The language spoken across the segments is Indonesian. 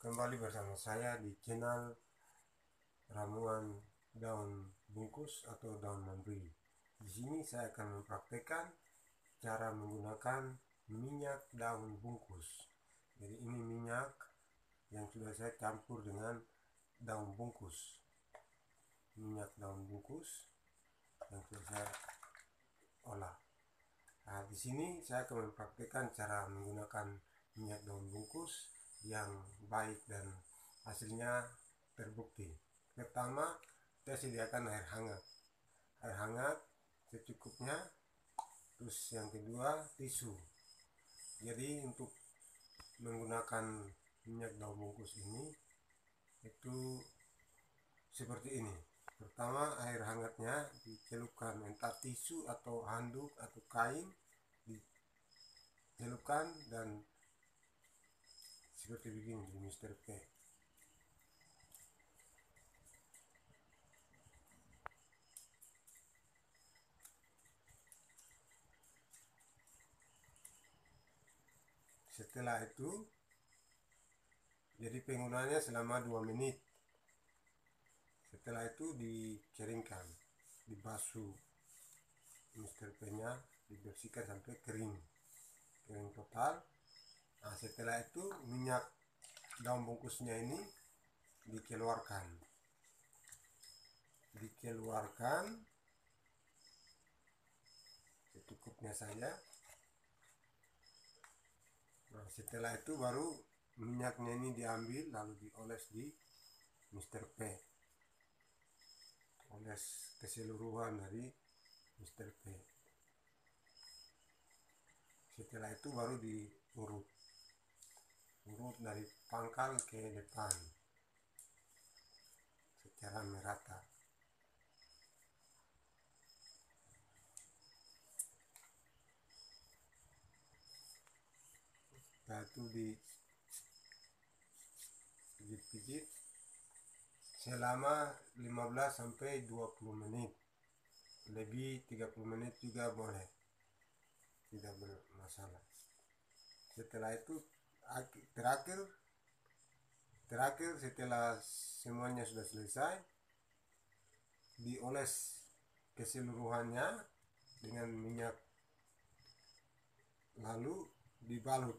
Kembali bersama saya di channel ramuan daun bungkus atau daun memberi. Di sini saya akan mempraktekkan cara menggunakan minyak daun bungkus. Jadi ini minyak yang sudah saya campur dengan daun bungkus. Minyak daun bungkus yang sudah saya olah. Nah, di sini saya akan mempraktekkan cara menggunakan minyak daun bungkus yang baik dan hasilnya terbukti. Pertama, kita sediakan air hangat secukupnya. Terus yang kedua, tisu. Jadi untuk menggunakan minyak daun bungkus ini itu seperti ini. Pertama, air hangatnya dicelupkan, entah tisu atau handuk atau kain, dicelupkan dan seperti begini di Mr. P. Setelah itu, jadi penggunaannya selama 2 menit. Setelah itu dikeringkan, dibasuh Mr. P nya, dibersihkan sampai kering total. Nah, setelah itu minyak daun bungkusnya ini dikeluarkan secukupnya saja. Nah, setelah itu baru minyaknya ini diambil lalu dioles di Mr. P, oles keseluruhan dari Mr. P. Setelah itu baru diurut dari pangkal ke depan secara merata. Setelah itu dipijit selama 15 sampai 20 menit. Lebih 30 menit juga boleh, tidak bermasalah. Setelah itu terakhir setelah semuanya sudah selesai, dioles keseluruhannya dengan minyak, lalu dibalut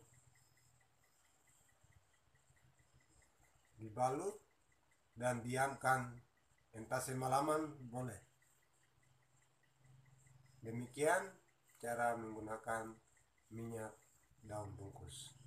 dan diamkan entah semalaman boleh. Demikian cara menggunakan minyak daun bungkus.